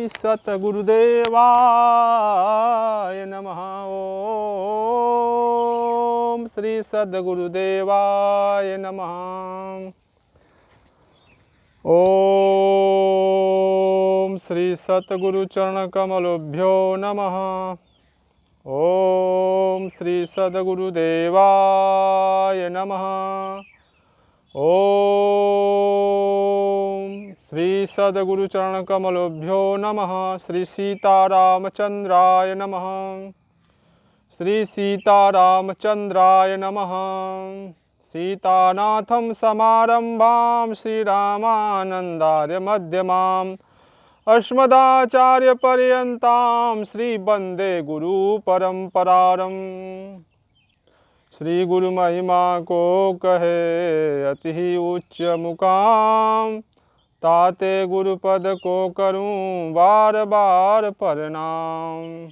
सद्गुरुदेवाय नमः। ओम श्री सद्गुरुदेवाय नमः। ओम श्री सद्गुरु चरण कमलोभ्यो नमः। ओम श्री सद्गुरुदेवाय नमः। ओम श्री सद्गुरु चरण कमलोभ्यो नमः। श्री सीतारामचंद्राय नमः। श्री सीतारामचंद्राय नमः। सीतानाथं समारंभां श्रीरामानन्दार्य मध्यमाम् अस्मदाचार्यपर्यन्तां श्री वन्दे गुरु परम्पराम्। श्री गुरु महिमा को कहे अति उच्च मुकाम, ताते गुरुपद को करूं बार बार प्रणाम।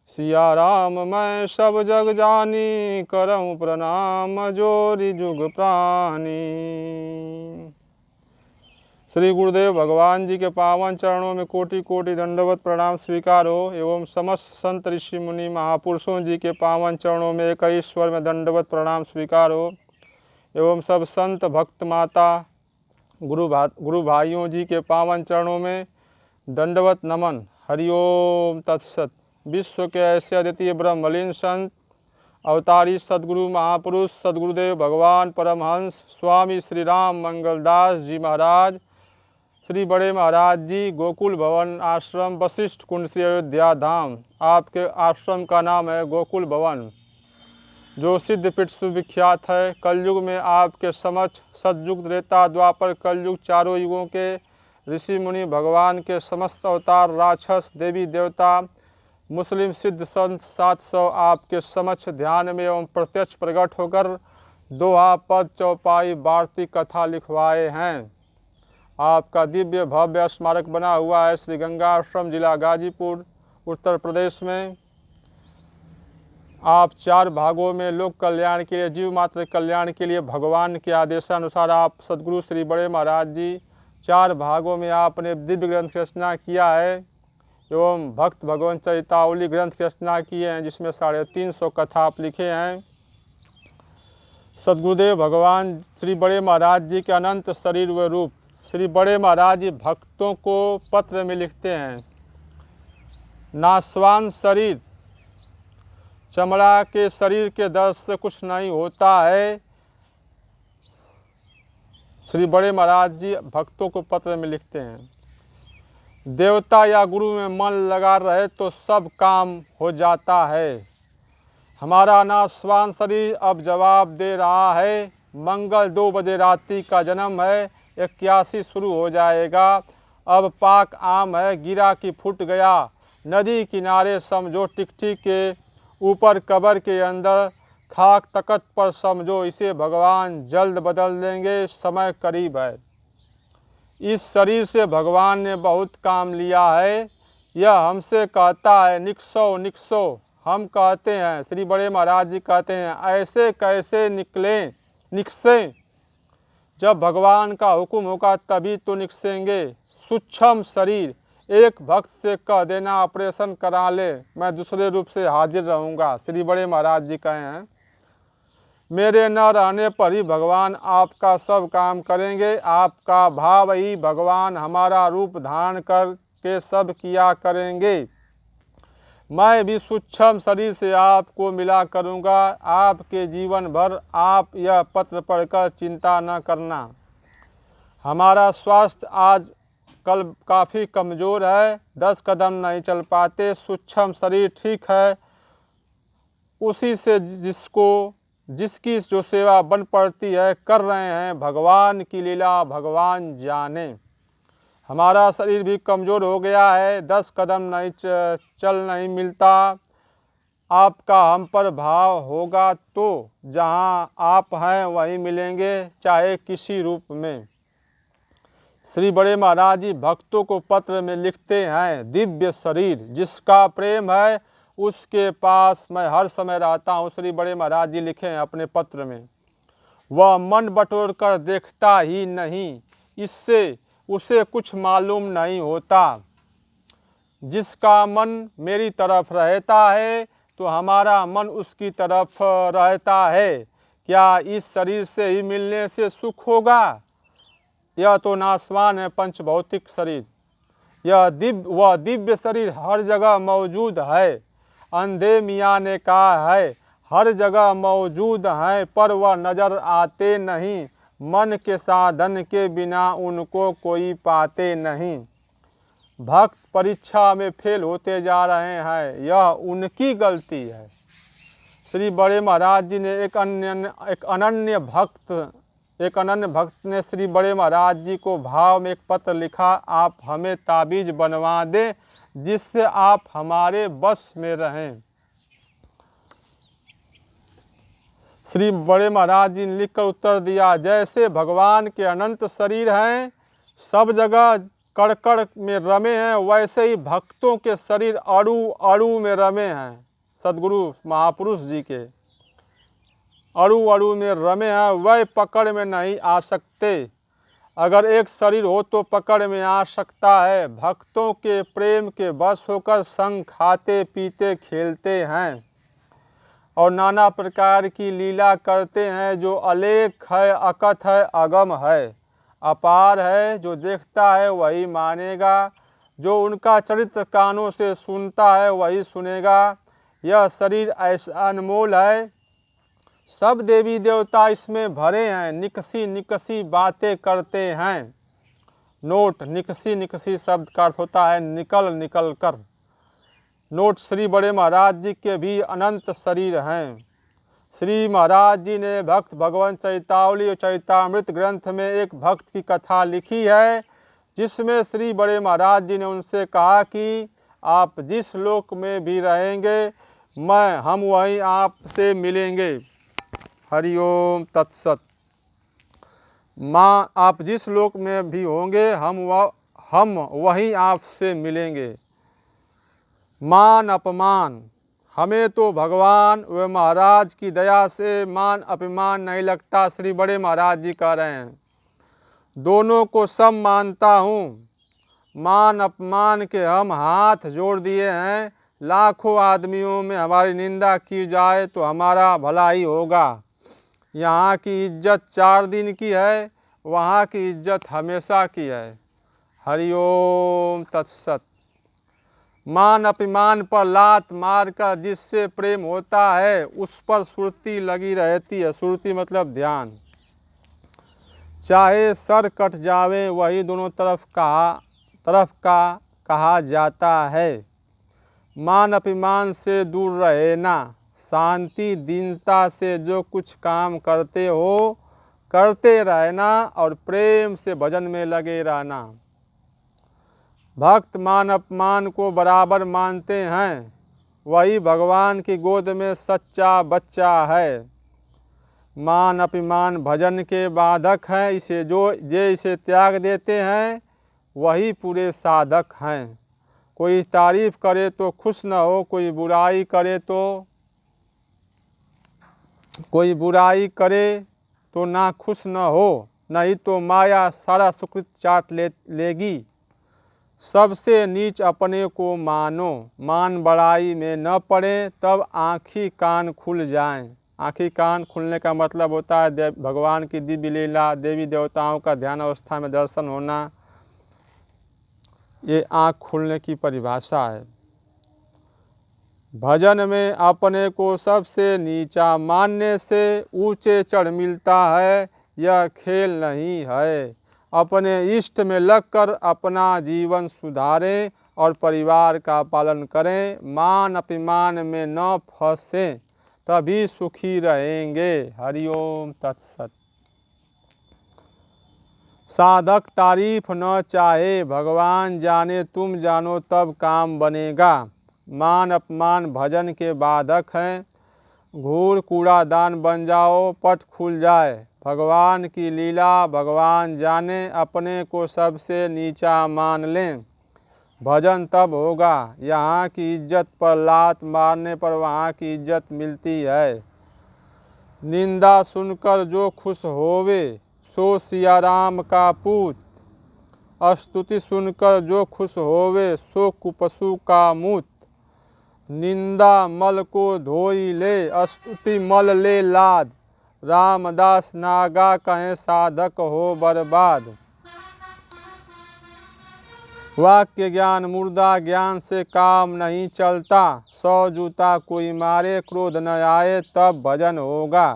सिया राम मैं सब जग जानी, करऊं प्रणाम जोरी जुग प्राणी। श्री गुरुदेव भगवान जी के पावन चरणों में कोटि कोटि दंडवत प्रणाम स्वीकार हो एवं समस्त संत ऋषि मुनि महापुरुषों जी के पावन चरणों में एक ईश्वर में दंडवत प्रणाम स्वीकार हो एवं सब संत भक्त माता गुरु भाइयों जी के पावन चरणों में दंडवत नमन। हरिओम तत्सत। विश्व के ऐसे अद्वितीय ब्रह्मलीन संत अवतारी सदगुरु महापुरुष सदगुरुदेव भगवान परमहंस स्वामी श्री राम मंगलदास जी महाराज, श्री बड़े महाराज जी, गोकुल भवन आश्रम वशिष्ठ कुंड श्री अयोध्या धाम। आपके आश्रम का नाम है गोकुल भवन, जो सिद्धपीठ सुविख्यात है। कलयुग में आपके समक्ष सतयुग त्रेता द्वापर कलयुग चारों युगों के ऋषि मुनि भगवान के समस्त अवतार राक्षस देवी देवता मुस्लिम सिद्ध संत 700 आपके समक्ष ध्यान में एवं प्रत्यक्ष प्रकट होकर दोहा पद चौपाई वार्तिक कथा लिखवाए हैं। आपका दिव्य भव्य स्मारक बना हुआ है श्री गंगा आश्रम जिला गाजीपुर उत्तर प्रदेश में। आप 4 भागों में लोक कल्याण के लिए जीव मात्र कल्याण के लिए भगवान के आदेशानुसार आप सदगुरु श्री बड़े महाराज जी 4 भागों में आपने दिव्य ग्रंथ की रचना किया है एवं भक्त भगवान चरितावली ग्रंथ की रचना किए हैं, जिसमें 350 कथा आप लिखे हैं। सदगुरुदेव भगवान श्री बड़े महाराज जी के अनंत शरीर व रूप श्री बड़े महाराज जी भक्तों को पत्र में लिखते हैं। नासवान शरीर, चमड़ा के शरीर के दर्द से कुछ नहीं होता है। श्री बड़े महाराज जी भक्तों को पत्र में लिखते हैं। देवता या गुरु में मन लगा रहे तो सब काम हो जाता है। हमारा नासवान शरीर अब जवाब दे रहा है। मंगल 2 बजे रात्रि का जन्म है, 81 शुरू हो जाएगा। अब पाक आम है, गिरा कि फूट गया। नदी किनारे समझो टिकटी के ऊपर, कब्र के अंदर खाक तकत पर समझो। इसे भगवान जल्द बदल देंगे, समय करीब है। इस शरीर से भगवान ने बहुत काम लिया है। यह हमसे कहता है निकसो निकसो। हम कहते हैं, श्री बड़े महाराज जी कहते हैं, ऐसे कैसे निकसें। जब भगवान का हुक्म होगा तभी तो निकसेंगे। सूक्ष्म शरीर, एक भक्त से कह देना ऑपरेशन करा ले, मैं दूसरे रूप से हाजिर रहूँगा। श्री बड़े महाराज जी कहे हैं, मेरे न रहने पर ही भगवान आपका सब काम करेंगे। आपका भाव ही भगवान हमारा रूप धारण करके सब किया करेंगे। मैं भी सूक्ष्म शरीर से आपको मिला करूँगा। आपके जीवन भर आप यह पत्र पढ़कर चिंता न करना। हमारा स्वास्थ्य आज कल काफ़ी कमज़ोर है, 10 कदम नहीं चल पाते। सूक्ष्म शरीर ठीक है, उसी से जिसकी जो सेवा बन पड़ती है कर रहे हैं। भगवान की लीला भगवान जाने। हमारा शरीर भी कमज़ोर हो गया है, 10 कदम नहीं चल नहीं मिलता। आपका हम पर भाव होगा तो जहाँ आप हैं वहीं मिलेंगे, चाहे किसी रूप में। श्री बड़े महाराज जी भक्तों को पत्र में लिखते हैं, दिव्य शरीर जिसका प्रेम है उसके पास मैं हर समय रहता हूँ। श्री बड़े महाराज जी लिखे हैं अपने पत्र में। वह मन बटोर कर देखता ही नहीं, इससे उसे कुछ मालूम नहीं होता। जिसका मन मेरी तरफ रहता है तो हमारा मन उसकी तरफ रहता है। क्या इस शरीर से ही मिलने से सुख होगा? यह तो नाशवान है पंचभौतिक शरीर। वह दिव्य शरीर हर जगह मौजूद है। अंधे मियाँ ने कहा है हर जगह मौजूद हैं पर वह नजर आते नहीं। मन के साधन के बिना उनको कोई पाते नहीं। भक्त परीक्षा में फेल होते जा रहे हैं, यह उनकी गलती है। श्री बड़े महाराज जी ने एक अनन्य भक्त ने श्री बड़े महाराज जी को भाव में एक पत्र लिखा, आप हमें ताबीज बनवा दें जिससे आप हमारे बस में रहें। श्री बड़े महाराज जी ने लिखकर उत्तर दिया, जैसे भगवान के अनंत शरीर हैं, सब जगह कण कण में रमे हैं, वैसे ही भक्तों के शरीर अणु अणु में रमे हैं। सद्गुरु महापुरुष जी के अणु अणु में रमे हैं, वह पकड़ में नहीं आ सकते। अगर एक शरीर हो तो पकड़ में आ सकता है। भक्तों के प्रेम के बस होकर संग खाते पीते खेलते हैं और नाना प्रकार की लीला करते हैं, जो अलेख है, अकथ है, अगम है, अपार है। जो देखता है वही मानेगा, जो उनका चरित्र कानों से सुनता है वही सुनेगा। यह शरीर ऐसा अनमोल है, सब देवी देवता इसमें भरे हैं, निकसी निकसी बातें करते हैं। नोट, निकसी निकसी शब्द का अर्थ होता है निकल निकल कर। नोट, श्री बड़े महाराज जी के भी अनंत शरीर हैं। श्री महाराज जी ने भक्त भगवान चरितावली और चरितामृत ग्रंथ में एक भक्त की कथा लिखी है, जिसमें श्री बड़े महाराज जी ने उनसे कहा कि आप जिस लोक में भी रहेंगे हम वहीं आपसे मिलेंगे। हरिओम तत्सत। माँ, आप जिस लोक में भी होंगे हम वहीं आपसे मिलेंगे। मान अपमान, हमें तो भगवान व महाराज की दया से मान अपमान नहीं लगता। श्री बड़े महाराज जी कह रहे हैं, दोनों को सब मानता हूँ। मान अपमान के हम हाथ जोड़ दिए हैं। लाखों आदमियों में हमारी निंदा की जाए तो हमारा भला ही होगा। यहाँ की इज्जत 4 दिन की है, वहाँ की इज्जत हमेशा की है। हरिओम तत्सत। मान अपमान पर लात मारकर जिससे प्रेम होता है उस पर सुरती लगी रहती है। सुरती मतलब ध्यान। चाहे सर कट जावे वही दोनों तरफ का कहा जाता है। मान अपमान से दूर रहना, शांति दीनता से जो कुछ काम करते हो करते रहना और प्रेम से भजन में लगे रहना। भक्त मान अपमान को बराबर मानते हैं, वही भगवान की गोद में सच्चा बच्चा है। मान अपमान भजन के बाधक हैं, इसे त्याग देते हैं वही पूरे साधक हैं। कोई तारीफ करे तो खुश न हो, कोई बुराई करे तो ना खुश न हो, नहीं तो माया सारा सुकृत चाट लेगी। सबसे नीच अपने को मानो, मान बड़ाई में न पड़े, तब आँखी कान खुल जाएं। आँखी कान खुलने का मतलब होता है भगवान की दिव्य लीला, देवी देवताओं का ध्यान अवस्था में दर्शन होना। ये आँख खुलने की परिभाषा है। भजन में अपने को सबसे नीचा मानने से ऊंचे चढ़ मिलता है, यह खेल नहीं है। अपने इष्ट में लगकर अपना जीवन सुधारें और परिवार का पालन करें। मान अपमान में न फंसें, तभी सुखी रहेंगे। हरिओम तत्सत। साधक तारीफ न चाहे, भगवान जाने तुम जानो तब काम बनेगा। मान अपमान भजन के बाधक हैं। घूर कूड़ादान बन जाओ, पट खुल जाए। भगवान की लीला भगवान जाने, अपने को सबसे नीचा मान लें। भजन तब होगा। यहाँ की इज्जत पर लात मारने पर वहाँ की इज्जत मिलती है। निंदा सुनकर जो खुश होवे, सो सिया राम का पूत। स्तुति सुनकर जो खुश होवे सो कुपसु का मूत। निंदा मल को धोई ले स्तुति मल ले लाद। रामदास नागा कहें साधक हो बर्बाद। वाक्य ज्ञान मुर्दा ज्ञान से काम नहीं चलता। 100 जूता कोई मारे क्रोध न आए तब भजन होगा।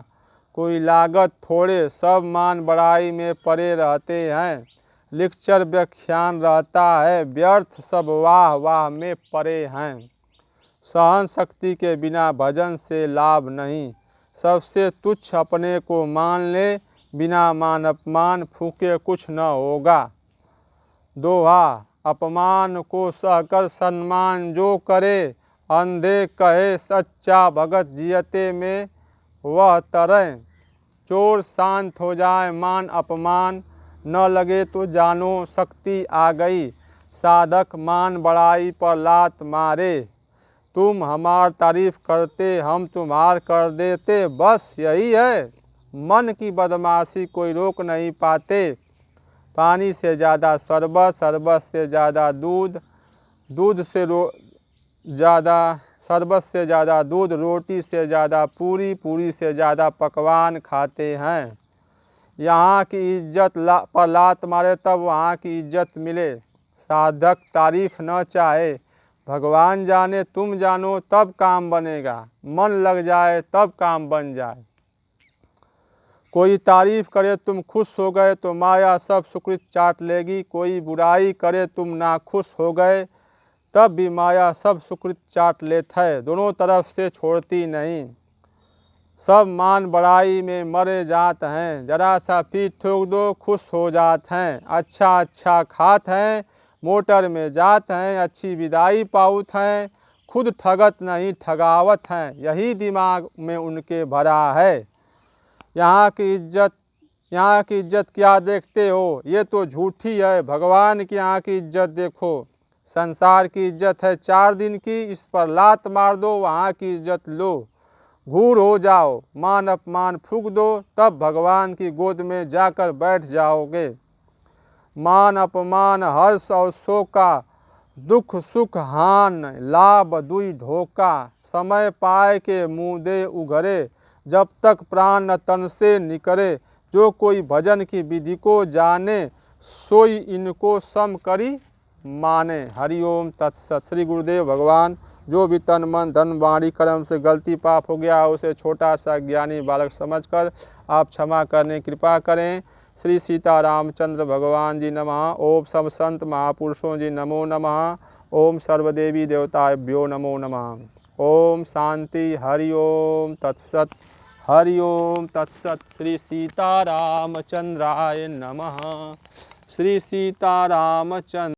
कोई लागत थोड़े सब मान बड़ाई में पड़े रहते हैं। लेक्चर व्याख्यान रहता है व्यर्थ सब वाह वाह में पड़े हैं। सहन शक्ति के बिना भजन से लाभ नहीं। सबसे तुच्छ अपने को मान ले बिना मान अपमान फूके कुछ न होगा। दोहा अपमान को सहकर सम्मान जो करे। अंधे कहे सच्चा भगत जियते में वह तरह। चोर शांत हो जाए मान अपमान न लगे तो जानो शक्ति आ गई। साधक मान बड़ाई पर लात मारे। तुम हमार तारीफ करते हम तुम्हार कर देते बस यही है। मन की बदमाशी कोई रोक नहीं पाते। पानी से ज़्यादा शरबत, शरबत से ज़्यादा दूध, दूध से ज़्यादा शरबत से ज़्यादा दूध, रोटी से ज़्यादा पूरी, पूरी से ज़्यादा पकवान खाते हैं। यहाँ की इज्जत पर लात मारे तब वहाँ की इज्जत मिले। साधक तारीफ न चाहे भगवान जाने तुम जानो तब काम बनेगा। मन लग जाए तब काम बन जाए। कोई तारीफ करे तुम खुश हो गए तो माया सब सुकृत चाट लेगी। कोई बुराई करे तुम नाखुश हो गए तब भी माया सब सुकृत चाट लेत है। दोनों तरफ से छोड़ती नहीं। सब मान बड़ाई में मरे जात हैं। जरा सा पीठ ठोक दो खुश हो जात हैं। अच्छा अच्छा खात हैं मोटर में जात हैं। अच्छी विदाई पाउत हैं खुद ठगत नहीं ठगावत हैं। यही दिमाग में उनके भरा है। यहाँ की इज्जत क्या देखते हो ये तो झूठी है। भगवान की यहाँ की इज्जत देखो। संसार की इज्जत है 4 दिन की, इस पर लात मार दो वहाँ की इज्जत लो। घूर हो जाओ मान अपमान फूंक दो तब भगवान की गोद में जाकर बैठ जाओगे। मान अपमान हर्ष और शोका दुख सुख हान लाभ दुई धोखा। समय पाए के मुँह दे उघरे जब तक प्राण न तन से निकरे। जो कोई भजन की विधि को जाने सोई इनको सम करी माने। हरिओम तत्सत। श्री गुरुदेव भगवान। जो भी तन मन धन वाणी कर्म से गलती पाप हो गया उसे छोटा सा ज्ञानी बालक समझकर आप क्षमा करने कृपा करें। श्री सीता रामचंद्र भगवान जी नमः। ओम सब संत महापुरुषों जी नमो नमः। ओम सर्वदेवी देवताभ्यो नमो नमः। ओम शांति। हरि ओम तत्सत। हरि ओम तत्सत। श्री सीता रामचंद्राय नमः। श्री सीता रामचंद्र।